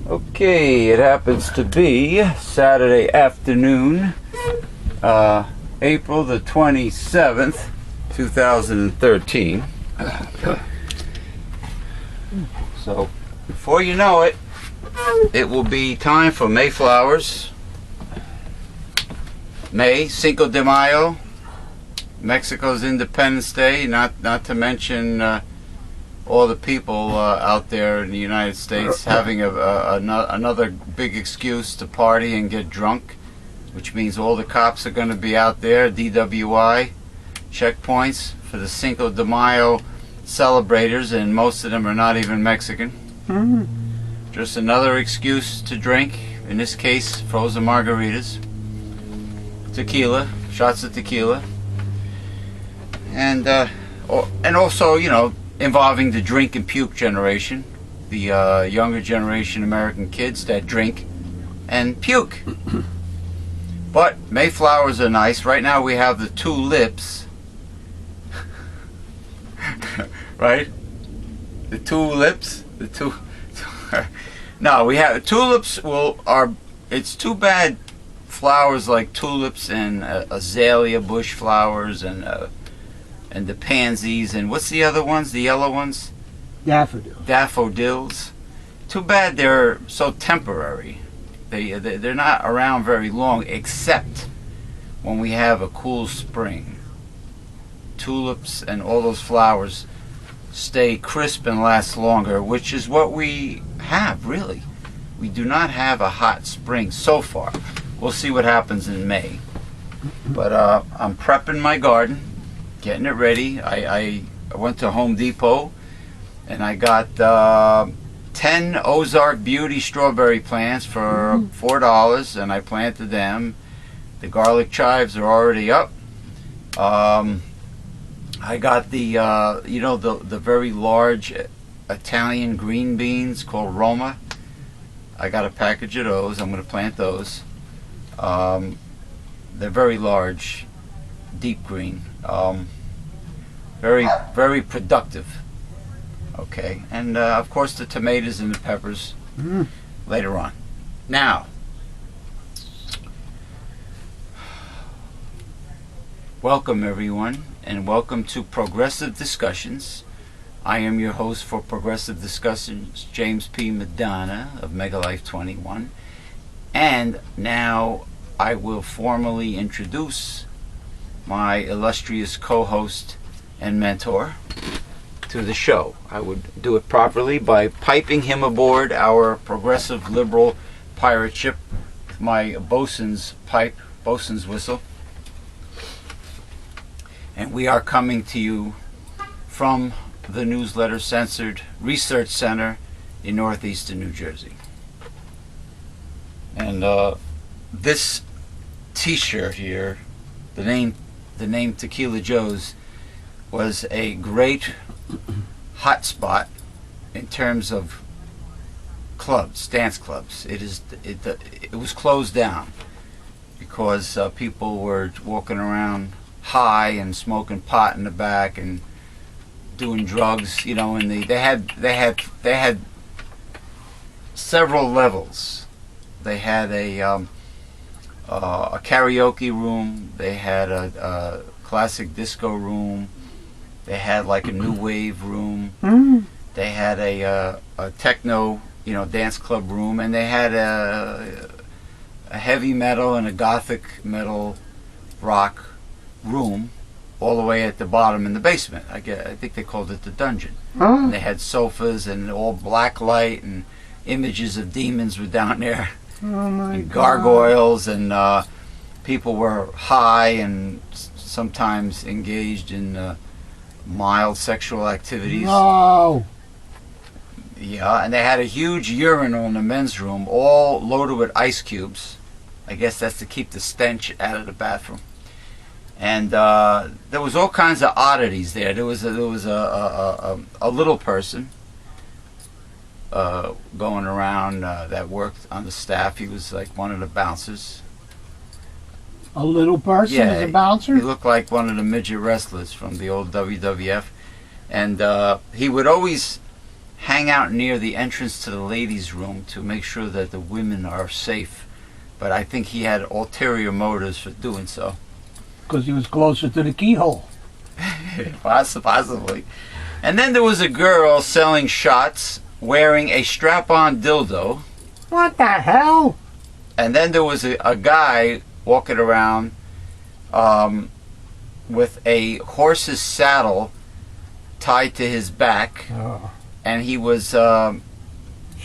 Okay, it happens to be Saturday afternoon, April the 27th, 2013. So, before you know it, it will be time for Mayflowers. May, Cinco de Mayo, Mexico's Independence Day, not to mention all the people out there in the United States having another big excuse to party and get drunk, which means all the cops are going to be out there, DWI, checkpoints for the Cinco de Mayo celebrators, and most of them are not even Mexican. Just another excuse to drink, in this case frozen margaritas, tequila, shots of tequila, and also, you know, involving the drink and puke generation, the younger generation American kids that drink and puke. But Mayflowers are nice. Right now we have the tulips, right? The tulips, no, we have tulips. It's too bad flowers like tulips and azalea bush flowers and the pansies, and what's the other ones, the yellow ones? Daffodils. Too bad they're so temporary. They're not around very long, except when we have a cool spring. Tulips and all those flowers stay crisp and last longer, which is what we have, really. We do not have a hot spring so far. We'll see what happens in May. But I'm prepping my garden, getting it ready. I went to Home Depot and I got 10 Ozark Beauty strawberry plants for $4, and I planted them. The garlic chives are already up. I got the you know, the very large Italian green beans called Roma. I got a package of those. I'm going to plant those. They're very large, deep green. Very productive. Okay, and of course the tomatoes and the peppers later on. Now, welcome everyone, and welcome to Progressive Discussions. I am your host for Progressive Discussions, James P. Madonna of Megalife 21, and now I will formally introduce my illustrious co-host and mentor to the show. I would do it properly by piping him aboard our progressive liberal pirate ship with my bosun's pipe, bosun's whistle. And we are coming to you from the Newsletter Censored Research Center in northeastern New Jersey. And this t-shirt here, the name Tequila Joe's, was a great hot spot in terms of clubs, dance clubs. It was closed down because people were walking around high and smoking pot in the back and doing drugs, you know. And they had several levels. They had a karaoke room. They had a classic disco room. They had like a new wave room. They had a techno, you know, dance club room, and they had a heavy metal and a gothic metal rock room all the way at the bottom in the basement. I think they called it the dungeon. And they had sofas and all black light, and images of demons were down there. And gargoyles, and people were high and sometimes engaged in mild sexual activities. No. Yeah, and they had a huge urinal in the men's room, all loaded with ice cubes. I guess that's to keep the stench out of the bathroom. And there was all kinds of oddities there. There was a little person going around that worked on the staff. He was like one of the bouncers. A little person as a bouncer? He looked like one of the midget wrestlers from the old WWF. And he would always hang out near the entrance to the ladies' room to make sure that the women are safe. But I think he had ulterior motives for doing so. Because he was closer to the keyhole. Possibly. And then there was a girl selling shots wearing a strap-on dildo. What the hell? And then there was a guy walking around with a horse's saddle tied to his back. Oh. And he was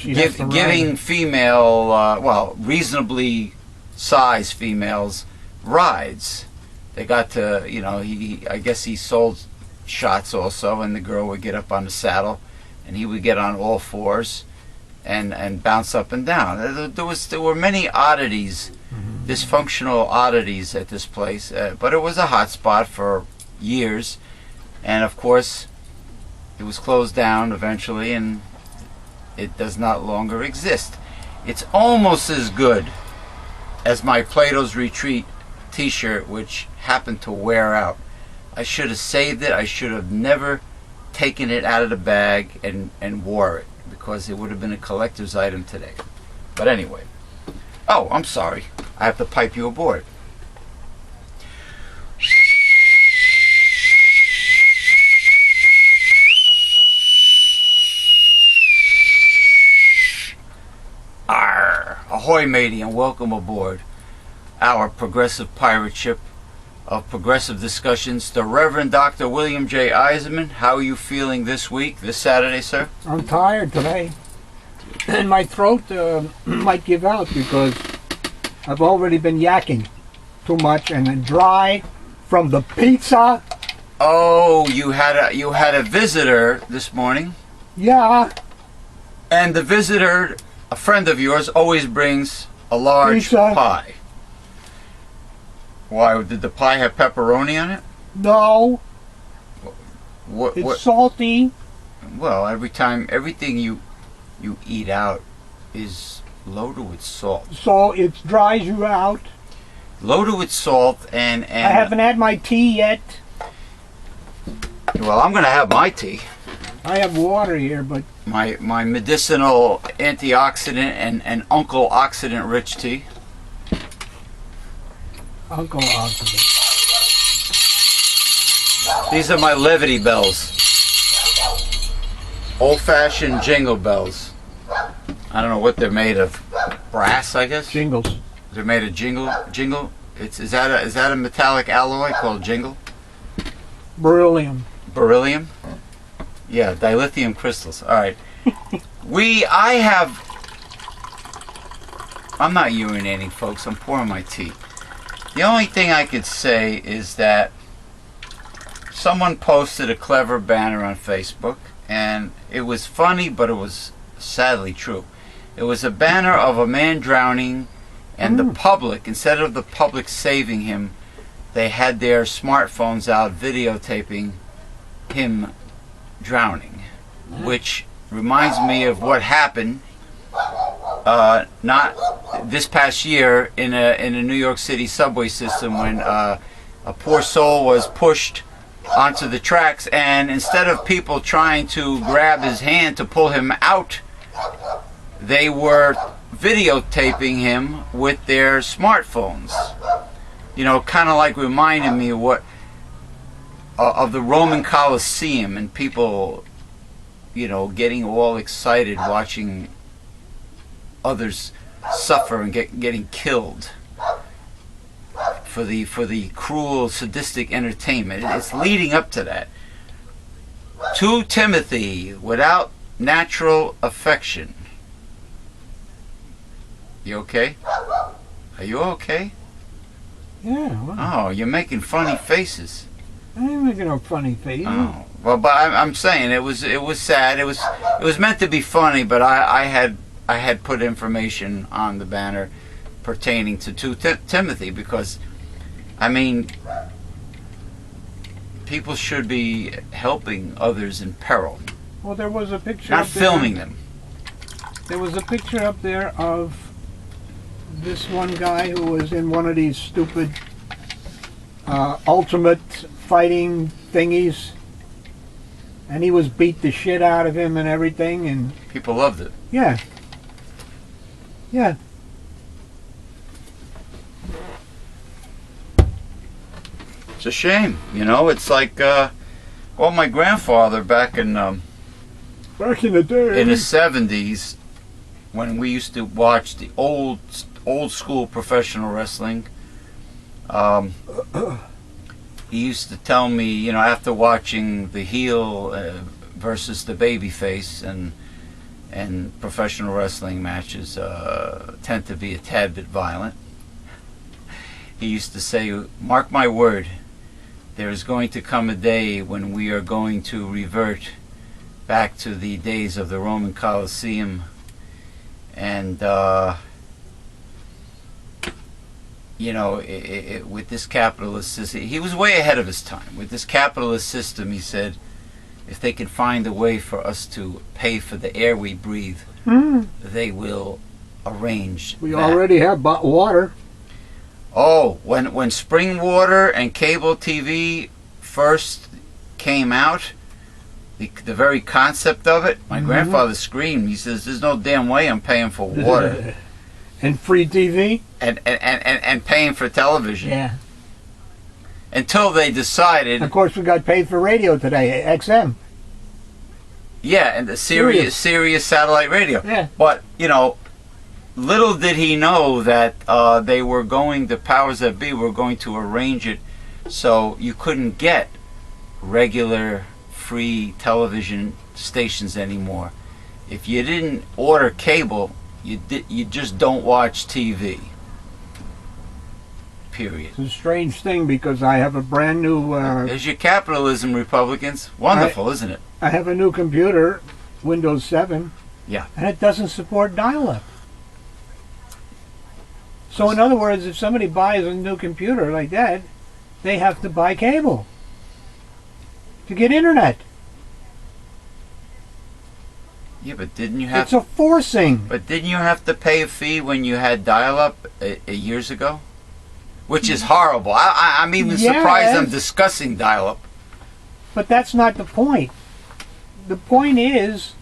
Giving female, reasonably sized females rides. They got to, I guess he sold shots also, and the girl would get up on the saddle, and he would get on all fours and bounce up and down. There were many oddities, dysfunctional oddities at this place, but it was a hot spot for years, and of course, it was closed down eventually, and it does not longer exist. It's almost as good as my Plato's Retreat t-shirt, which happened to wear out. I should have saved it. I should have never taken it out of the bag and wore it, because it would have been a collector's item today. But anyway. Oh, I'm sorry. I have to pipe you aboard. Ahoy, matey, and welcome aboard our progressive pirate ship of progressive discussions, the Reverend Dr. William J. Eisenman. How are you feeling this week, this Saturday, sir? I'm tired today. And my throat might give out because I've already been yakking too much and then dry from the pizza. Oh, you had a visitor this morning? Yeah. And the visitor, a friend of yours, always brings a large pizza. Pie. Why, did the pie have pepperoni on it? No. What? Salty. Well, everything you eat out is loaded with salt. So it dries you out. Loaded with salt and I haven't had my tea yet. Well, I'm going to have my tea. I have water here, but My medicinal antioxidant and Uncle Oxidant rich tea. Uncle Oxidant. These are my levity bells. Old-fashioned jingle bells. I don't know what they're made of. Brass, I guess. Jingles. They're made of jingle. Is that a metallic alloy called jingle? Beryllium. Beryllium? Yeah, dilithium crystals. All right. I'm not urinating, folks. I'm pouring my tea. The only thing I could say is that someone posted a clever banner on Facebook, and it was funny, but it was sadly true. It was a banner of a man drowning, and the public, instead of the public saving him, they had their smartphones out videotaping him drowning, which reminds me of what happened not this past year in a New York City subway system when a poor soul was pushed onto the tracks, and instead of people trying to grab his hand to pull him out, they were videotaping him with their smartphones. Kind of like reminding me of the Roman Colosseum and people, getting all excited watching others suffer and getting killed for the cruel, sadistic entertainment. It's leading up to that. 2 Timothy, without natural affection. You okay? Are you okay? Yeah. Well, Oh, you're making funny faces. I ain't making no funny face. Oh, well, but I'm saying it was sad. It was meant to be funny, but I had put information on the banner pertaining to 2 Timothy because, I mean, people should be helping others in peril, Well, there was a picture. not up there. filming them. There was a picture up there of this one guy who was in one of these stupid ultimate fighting thingies, and he was beat the shit out of him and everything, and People loved it. yeah, yeah. It's a shame, you know. It's like, well, my grandfather back in Back in the day, the 70s, when we used to watch the old school professional wrestling, he used to tell me, you know, after watching the heel versus the babyface, and professional wrestling matches tend to be a tad bit violent, he used to say, mark my word, there is going to come a day when we are going to revert back to the days of the Roman Colosseum, and you know, with this capitalist system, he was way ahead of his time. With this capitalist system, he said, if they can find a way for us to pay for the air we breathe, they will arrange we that. already have water. Oh, when spring water and cable TV first came out, the very concept of it, my grandfather screamed. He says, there's no damn way I'm paying for water. And free TV? And paying for television. Yeah. Until they decided. Of course, we got paid for radio today, XM. Yeah, and the Sirius satellite radio. Yeah. But, you know, little did he know that the powers that be were going to arrange it so you couldn't get regular free television stations anymore. If you didn't order cable, you just don't watch TV. Period. It's a strange thing because I have a brand new... There's your capitalism, Republicans. Wonderful, isn't it? I have a new computer, Windows 7. Yeah. And it doesn't support dial-up. So in other words, if somebody buys a new computer like that, they have to buy cable to get internet. Yeah, but didn't you have... It's a forcing. But didn't you have to pay a fee when you had dial-up years ago? Which is horrible. I'm even surprised I'm discussing dial-up. But that's not the point. The point is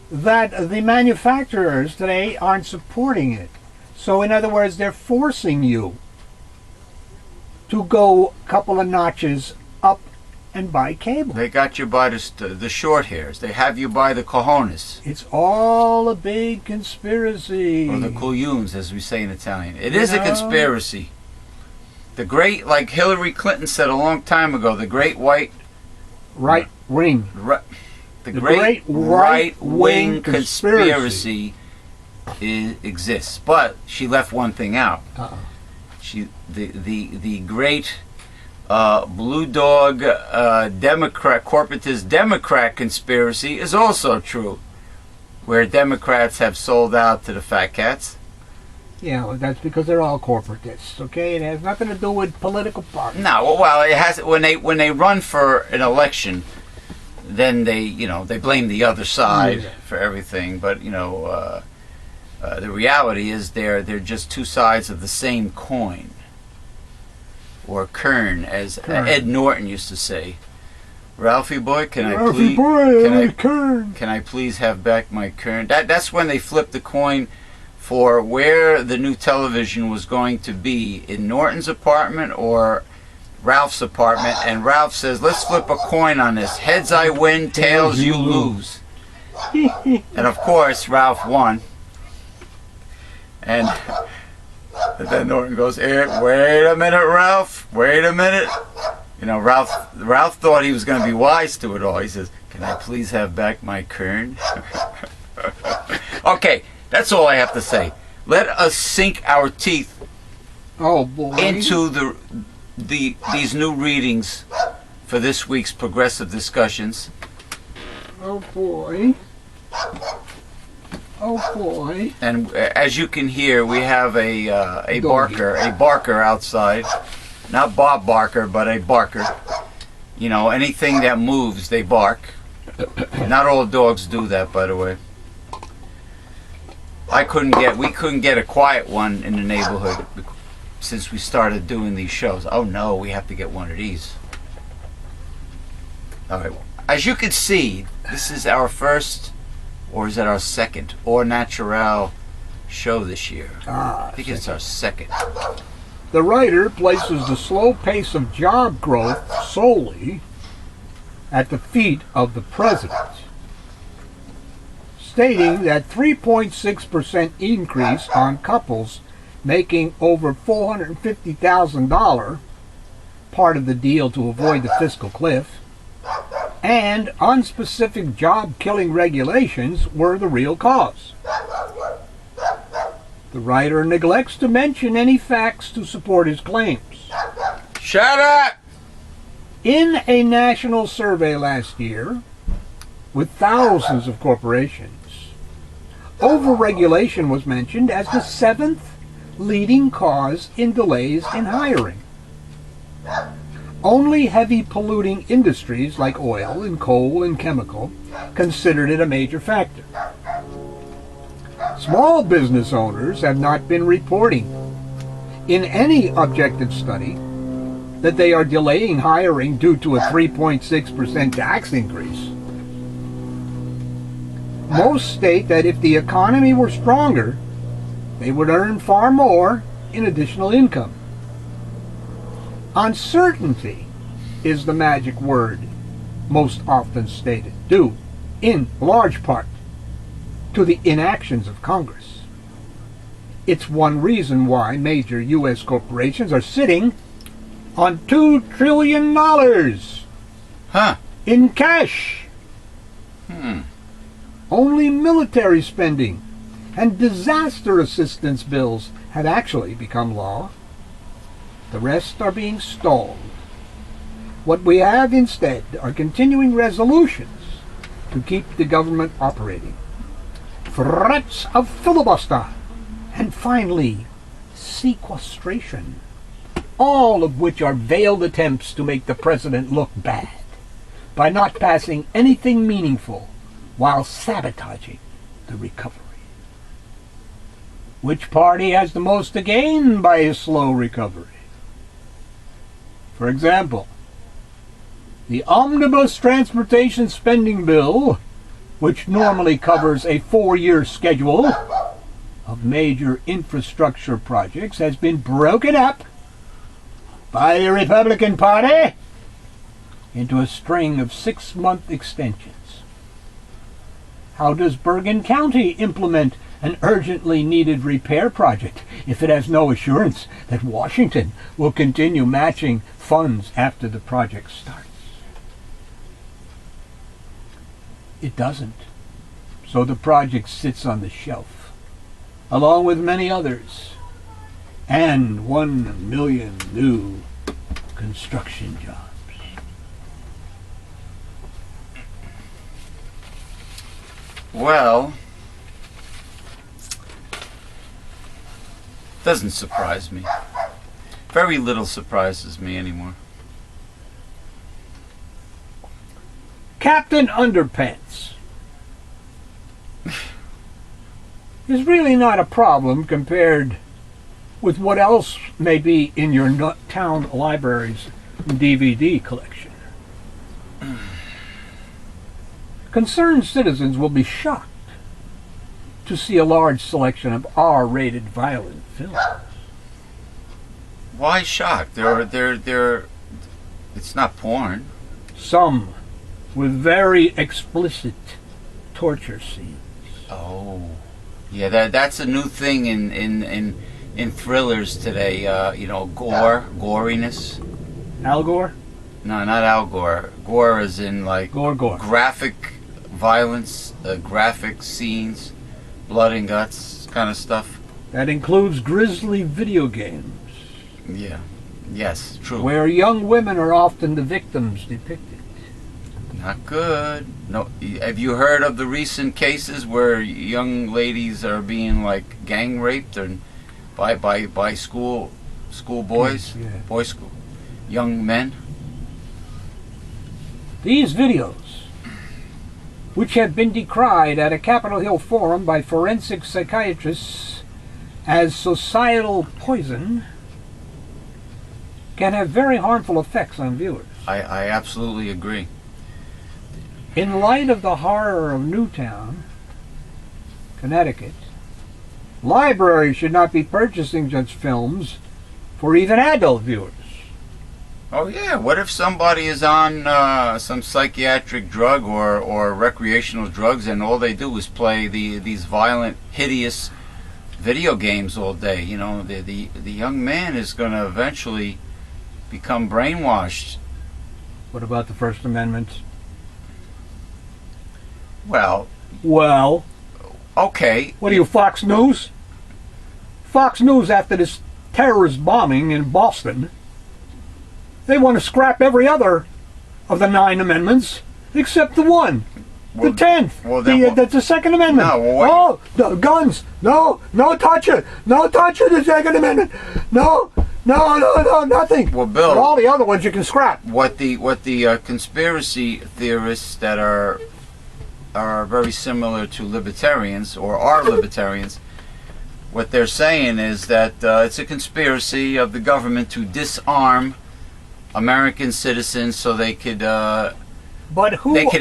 that the manufacturers today aren't supporting it. So in other words, they're forcing you to go a couple of notches up and buy cable. They got you by the short hairs. They have you by the cojones. It's all a big conspiracy. Or the coglions, as we say in Italian. It is a conspiracy. The great, like Hillary Clinton said a long time ago, the great white... Right wing. The great right-wing conspiracy exists. But she left one thing out. The great blue dog Democrat, corporatist Democrat conspiracy is also true, where Democrats have sold out to the fat cats. Yeah, well, that's because they're all corporatists. Okay, it has nothing to do with political parties. No, well, it has. When they run for an election, then they blame the other side for everything. But the reality is they're just two sides of the same coin, or kern, as Ed Norton used to say. Ralphie boy, can I please have back my kern? That's when they flipped the coin for where the new television was going to be, in Norton's apartment or Ralph's apartment, and Ralph says, let's flip a coin on this. Heads I win, tails you lose. And of course, Ralph won. And then Norton goes, wait a minute, Ralph, wait a minute. Ralph thought he was going to be wise to it all. He says, can I please have back my kern? Okay. That's all I have to say. Let us sink our teeth into these new readings for this week's progressive discussions. Oh boy. Oh boy. And as you can hear, we have a barker outside. Not Bob Barker, but a barker. Anything that moves, they bark. Not all dogs do that, by the way. We couldn't get a quiet one in the neighborhood since we started doing these shows. Oh no, we have to get one of these. All right, As you can see, this is our first, or is it our second, Or Natural show this year. I think it's our second. The writer places the slow pace of job growth solely at the feet of the president, stating that 3.6% increase on couples making over $450,000, part of the deal to avoid the fiscal cliff, and unspecific job-killing regulations were the real cause. The writer neglects to mention any facts to support his claims. Shut up! In a national survey last year, with thousands of corporations, overregulation was mentioned as the 7th leading cause in delays in hiring. Only heavy polluting industries like oil and coal and chemical considered it a major factor. Small business owners have not been reporting in any objective study that they are delaying hiring due to a 3.6% tax increase. Most state that if the economy were stronger, they would earn far more in additional income. Uncertainty is the magic word most often stated, due, in large part, to the inactions of Congress. It's one reason why major U.S. corporations are sitting on $2 trillion in cash. Only military spending and disaster assistance bills have actually become law. The rest are being stalled. What we have instead are continuing resolutions to keep the government operating, threats of filibuster, and finally, sequestration, all of which are veiled attempts to make the president look bad by not passing anything meaningful while sabotaging the recovery. Which party has the most to gain by a slow recovery? For example, the Omnibus Transportation Spending Bill, which normally covers a 4-year schedule of major infrastructure projects, has been broken up by the Republican Party into a string of 6-month extensions. How does Bergen County implement an urgently needed repair project if it has no assurance that Washington will continue matching funds after the project starts? It doesn't. So the project sits on the shelf, along with many others, and 1 million new construction jobs. Well, doesn't surprise me. Very little surprises me anymore. Captain Underpants is really not a problem compared with what else may be in your town library's DVD collection. Concerned citizens will be shocked to see a large selection of R-rated violent films. Why shocked? It's not porn. Some with very explicit torture scenes. Oh, yeah, that's a new thing in thrillers today. Goriness. Al Gore? No, not Al Gore. Gore is in like Gore. graphic violence, graphic scenes, blood and guts kind of stuff. That includes grisly video games. Yeah. Yes, true. Where young women are often the victims depicted. Not good. No. Have you heard of the recent cases where young ladies are being like gang raped and by school boys, Yeah. boy school, young men? These videos, which have been decried at a Capitol Hill forum by forensic psychiatrists as societal poison, can have very harmful effects on viewers. I absolutely agree. In light of the horror of Newtown, Connecticut, libraries should not be purchasing such films for even adult viewers. Oh yeah, what if somebody is on some psychiatric drug or recreational drugs, and all they do is play these violent, hideous video games all day? You know, the young man is going to eventually become brainwashed. What about the First Amendment? Well, okay. What are you, Fox News? Fox News, after this terrorist bombing in Boston, they want to scrap every other of the 9 amendments except the one, the 10th, the Second Amendment. No, the guns. No, touch it. No, touch it, the Second Amendment. No, nothing. Well, Bill, but all the other ones you can scrap. What the conspiracy theorists that are very similar to libertarians, or are libertarians, what they're saying is that it's a conspiracy of the government to disarm American citizens so they could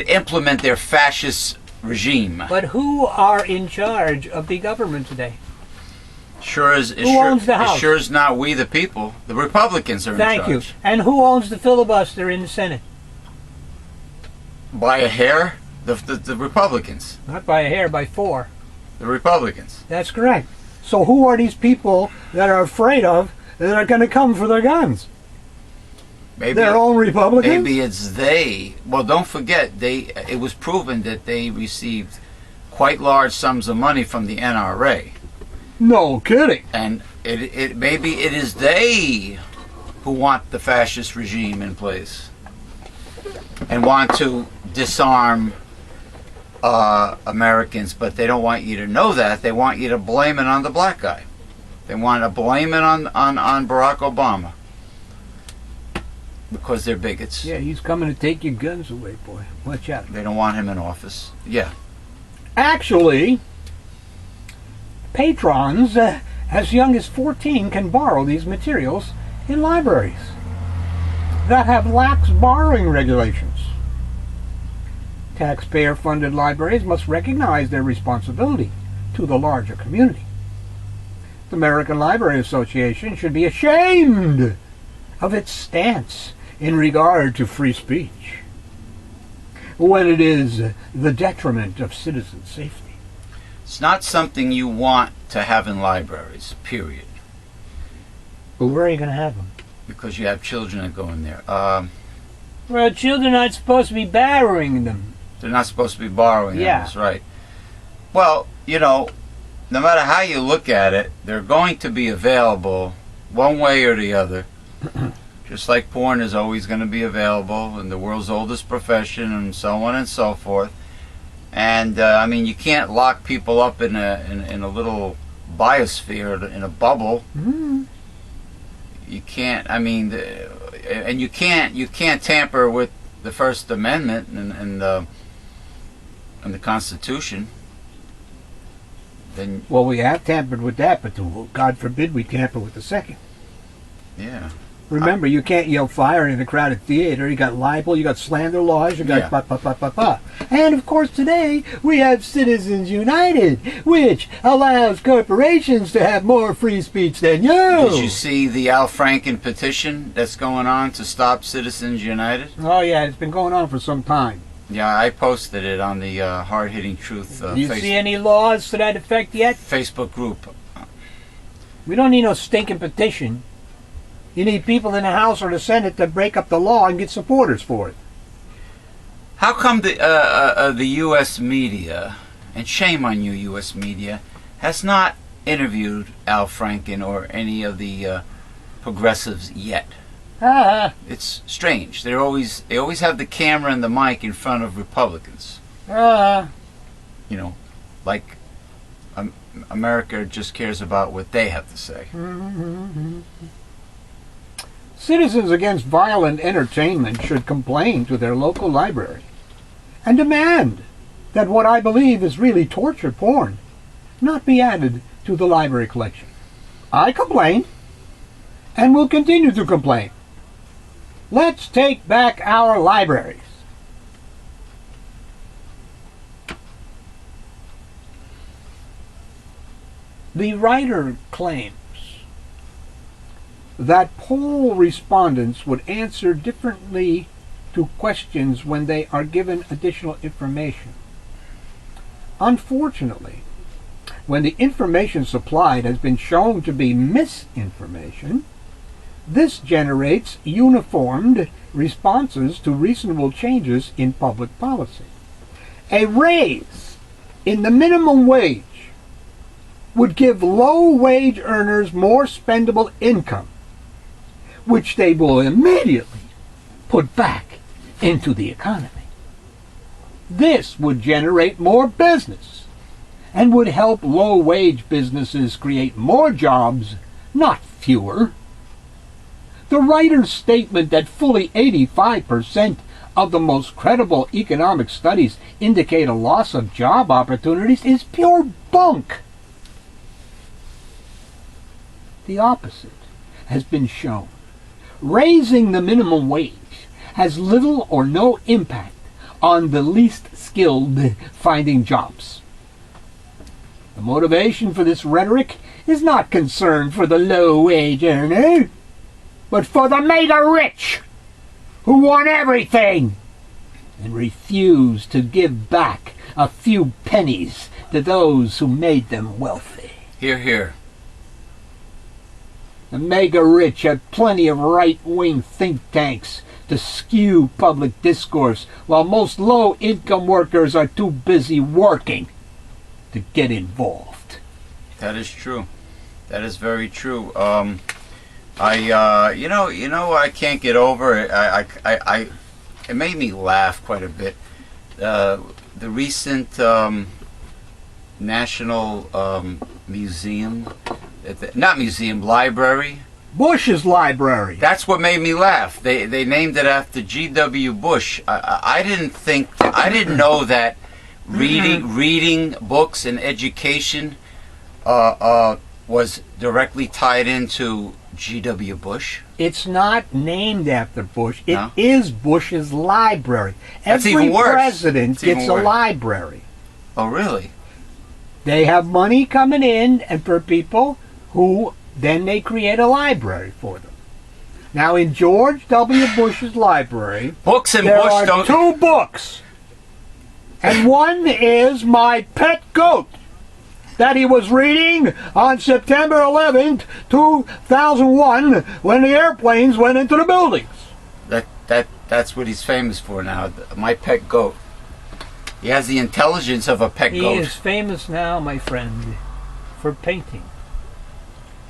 implement their fascist regime. But who are in charge of the government today? Who owns the House? It sure is not we the people. The Republicans are in charge. Thank you. And who owns the filibuster in the Senate? By a hair? The Republicans. Not by a hair, by 4. The Republicans. That's correct. So who are these people that are afraid of that are going to come for their guns? Maybe their own Republicans? Maybe it's they. Well, don't forget, it was proven that they received quite large sums of money from the NRA. No kidding. And maybe it is they who want the fascist regime in place and want to disarm Americans, but they don't want you to know that. They want you to blame it on the black guy. They want to blame it on Barack Obama because they're bigots. Yeah, he's coming to take your guns away, boy. Watch out. They don't want him in office. Yeah. Actually, patrons as young as 14 can borrow these materials in libraries that have lax borrowing regulations. Taxpayer-funded libraries must recognize their responsibility to the larger community. The American Library Association should be ashamed of its stance in regard to free speech when it is the detriment of citizen safety. It's not something you want to have in libraries, period. But where are you going to have them? Because you have children that go in there. Well, children aren't supposed to be borrowing them. They're not supposed to be borrowing them, yeah. That's right. Well, you know, no matter how you look at it, they're going to be available one way or the other. Just like porn is always going to be available in the world's oldest profession and so on and so forth. And, I mean, you can't lock people up in a little biosphere, in a bubble. Mm-hmm. You can't, I mean, and you can't tamper with the First Amendment and the Constitution. Then, well, we have tampered with that, but God forbid we tamper with the second. Yeah. Remember, you can't yell fire in a crowded theater. You got libel, you got slander laws, you got ba. And of course today, we have Citizens United, which allows corporations to have more free speech than you. Did you see the Al Franken petition that's going on to stop Citizens United? Oh yeah, it's been going on for some time. Yeah, I posted it on the Hard Hitting Truth Do you see any laws to that effect yet? Facebook group. We don't need no stinking petition. You need people in the House or the Senate to break up the law and get supporters for it. How come the U.S. media, and shame on you, U.S. media, has not interviewed Al Franken or any of the progressives yet? It's strange. They always have the camera and the mic in front of Republicans. You know, like America just cares about what they have to say. Citizens Against Violent Entertainment should complain to their local library and demand that what I believe is really torture porn not be added to the library collection. I complain and will continue to complain. Let's take back our libraries. The writer claims that poll respondents would answer differently to questions when they are given additional information. Unfortunately, when the information supplied has been shown to be misinformation, this generates uniformed responses to reasonable changes in public policy. A raise in the minimum wage would give low-wage earners more spendable income, which they will immediately put back into the economy. This would generate more business and would help low-wage businesses create more jobs, not fewer. The writer's statement that fully 85% of the most credible economic studies indicate a loss of job opportunities is pure bunk. The opposite has been shown. Raising the minimum wage has little or no impact on the least skilled finding jobs. The motivation for this rhetoric is not concern for the low-wage earner, but for the mega-rich, who want everything and refuse to give back a few pennies to those who made them wealthy. Hear, hear. The mega-rich have plenty of right-wing think tanks to skew public discourse, while most low-income workers are too busy working to get involved. That is true. That is very true. You know what I can't get over? It made me laugh quite a bit. The recent National Museum, not museum, library. Bush's library. That's what made me laugh. They named it after G.W. Bush. I didn't know that reading books and education was directly tied into G.W. Bush. It's not named after Bush. It No? is Bush's library. That's Every even worse. president It's even gets a worse. library. Oh, really? They have money coming in and for people who then they create a library for them. Now in George W. Bush's library, Books and there Bush are don't. 2 books. And one is My Pet Goat, that he was reading on September 11th, 2001, when the airplanes went into the buildings. That's what he's famous for now. My Pet Goat. He has the intelligence of a pet He goat. is famous now, my friend, for painting.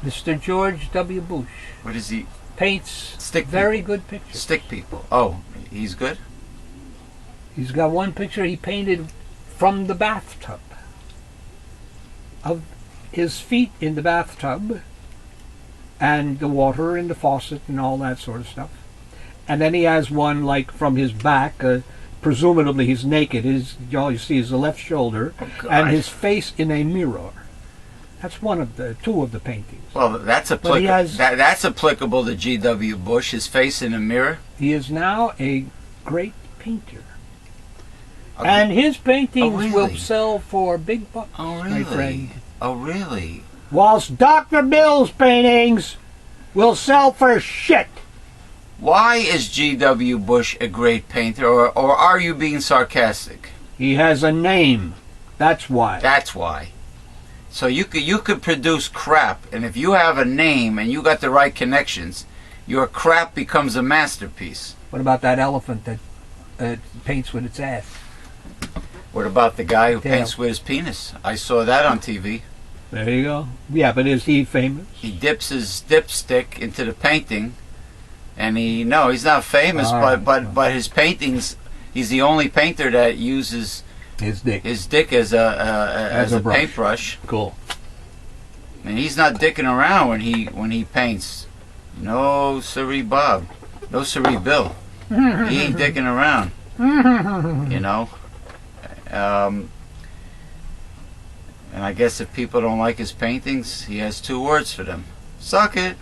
Mr. George W. Bush What is he? paints Stick very people. good pictures. Stick people. Oh, he's good? He's got one picture he painted from the bathtub, of his feet in the bathtub and the water in the faucet and all that sort of stuff. And then he has one like from his back, presumably he's naked. All you see is the left shoulder and his face in a mirror. That's one of the 2 of the paintings. Well, that's But he has- that's applicable to G.W. Bush, his face in a mirror. He is now a great painter. Okay. And his paintings Oh, will really? sell for big bucks, Oh, my friend. really? Oh, really? Whilst Dr. Bill's paintings will sell for shit. Why is G.W. Bush a great painter, or are you being sarcastic? He has a name. That's why. That's why. So you could produce crap, and if you have a name and you got the right connections, your crap becomes a masterpiece. What about that elephant that paints with its ass? What about the guy who Tail. paints with his penis? I saw that on TV. There you go. Yeah, but is he famous? He dips his dipstick into the painting, and he's not famous, All right. but his paintings, he's the only painter that uses His dick. his dick as a brush. paintbrush. Cool. And he's not dicking around when he paints. No siree Bob. No siree Bill. He ain't dicking around. You know? And I guess if people don't like his paintings, he has 2 words for them. Suck it.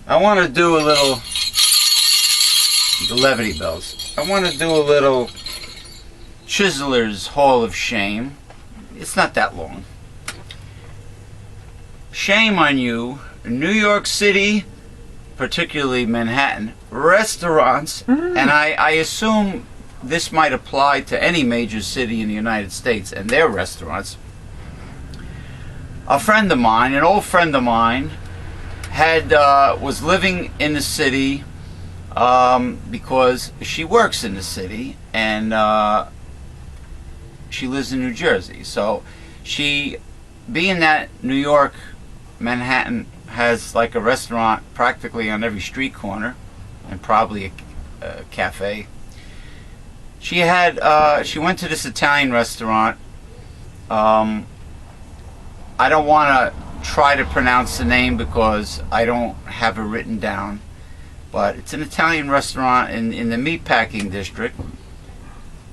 I want to do a little... The Levity Bells. I want to do a little Chiseler's Hall of Shame. It's not that long. shame on you, New York City, particularly Manhattan, restaurants, and I assume this might apply to any major city in the United States and their restaurants. A friend of mine, an old friend of mine, was living in the city because she works in the city, and she lives in New Jersey. So she, being that New York, Manhattan has like a restaurant practically on every street corner, and probably a cafe. She went to this Italian restaurant. I don't want to try to pronounce the name because I don't have it written down, but it's an Italian restaurant in the meatpacking district.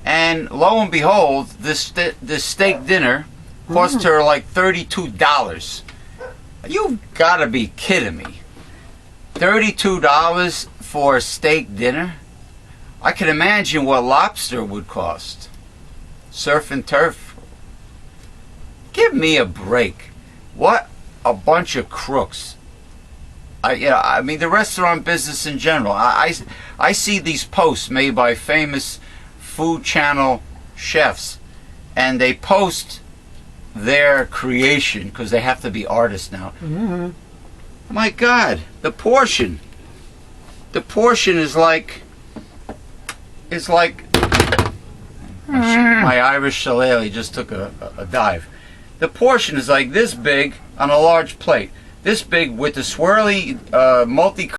And lo and behold, this steak dinner cost her like $32. You've got to be kidding me. $32 for a steak dinner? I can imagine what lobster would cost. Surf and turf. Give me a break. What a bunch of crooks. I mean, the restaurant business in general. I see these posts made by famous Food Channel chefs, and they post their creation because they have to be artists now. My God, the portion is like my Irish shillelagh just took a dive. The portion is like this big on a large plate, this big with the swirly multi